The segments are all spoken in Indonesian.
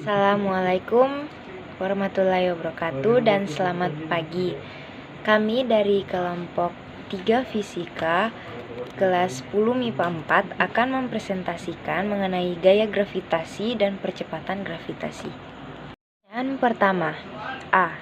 Assalamualaikum warahmatullahi wabarakatuh dan selamat pagi. Kami dari kelompok 3 Fisika kelas 10 MIPA 4 akan mempresentasikan mengenai gaya gravitasi dan percepatan gravitasi. Yang pertama, A.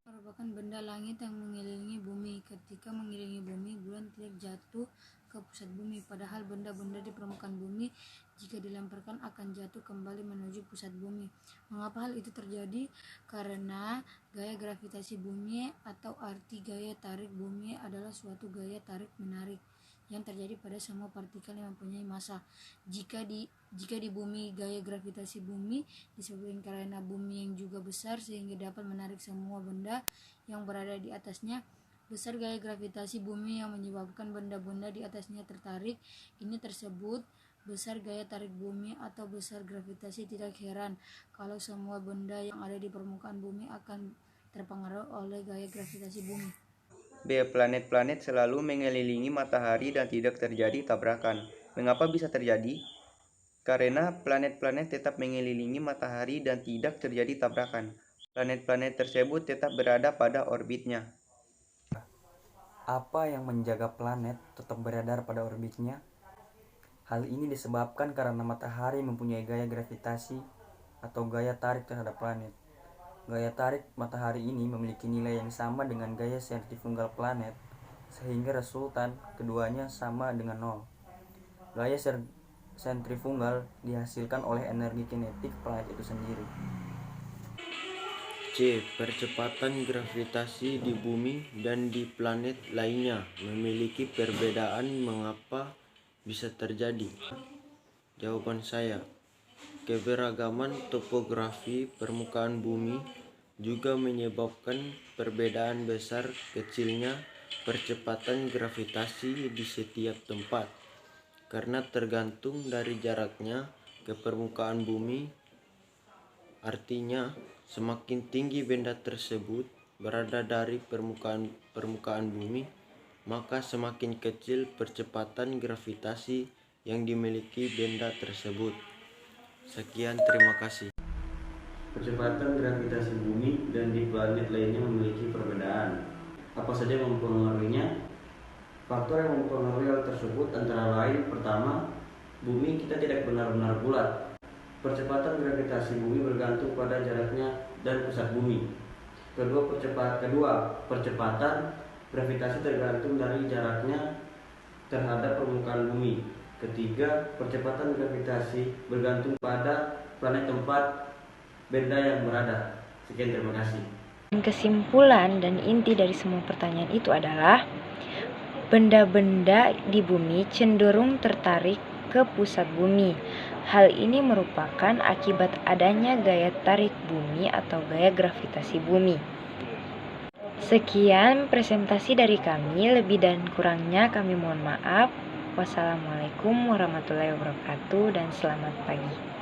Merupakan benda langit yang mengelilingi bumi. Ketika mengelilingi bumi, bulan tidak jatuh ke pusat bumi, padahal benda-benda di permukaan bumi jika dilemparkan akan jatuh kembali menuju pusat bumi. Mengapa hal itu terjadi? Karena gaya gravitasi bumi atau arti gaya tarik bumi adalah suatu gaya tarik menarik yang terjadi pada semua partikel yang mempunyai massa. Jika di bumi, gaya gravitasi bumi disebabkan karena bumi yang juga besar sehingga dapat menarik semua benda yang berada di atasnya. Besar gaya gravitasi bumi yang menyebabkan benda-benda di atasnya tertarik. Ini tersebut besar gaya tarik bumi atau besar gravitasi. Tidak heran kalau semua benda yang ada di permukaan bumi akan terpengaruh oleh gaya gravitasi bumi. B. Planet-planet selalu mengelilingi matahari dan tidak terjadi tabrakan. Mengapa bisa terjadi? Karena planet-planet tetap mengelilingi matahari dan tidak terjadi tabrakan. Planet-planet tersebut tetap berada pada orbitnya. Apa yang menjaga planet tetap beredar pada orbitnya? Hal ini disebabkan karena matahari mempunyai gaya gravitasi atau gaya tarik terhadap planet. Gaya tarik matahari ini memiliki nilai yang sama dengan gaya sentrifugal planet, sehingga resultan keduanya sama dengan nol. Gaya sentrifugal dihasilkan oleh energi kinetik planet itu sendiri. C. Percepatan gravitasi di bumi dan di planet lainnya memiliki perbedaan. Mengapa bisa terjadi? Jawaban saya, keberagaman topografi permukaan bumi juga menyebabkan perbedaan besar kecilnya percepatan gravitasi di setiap tempat, karena tergantung dari jaraknya ke permukaan bumi. Artinya, semakin tinggi benda tersebut berada dari permukaan bumi, maka semakin kecil percepatan gravitasi yang dimiliki benda tersebut. Sekian, terima kasih. Percepatan gravitasi bumi dan di planet lainnya memiliki perbedaan. Apa saja yang mempengaruhinya? Faktor yang mempengaruhi hal tersebut antara lain: pertama, bumi kita tidak benar-benar bulat. Percepatan gravitasi bumi bergantung pada jaraknya dan pusat bumi. Kedua, percepatan gravitasi tergantung dari jaraknya terhadap permukaan bumi. Ketiga, percepatan gravitasi bergantung pada planet tempat benda yang berada. Sekian, terima kasih. Kesimpulan dan inti dari semua pertanyaan itu adalah benda-benda di bumi cenderung tertarik ke pusat bumi. Hal ini merupakan akibat adanya gaya tarik bumi atau gaya gravitasi bumi. Sekian presentasi dari kami, lebih dan kurangnya kami mohon maaf. Wassalamualaikum warahmatullahi wabarakatuh dan selamat pagi.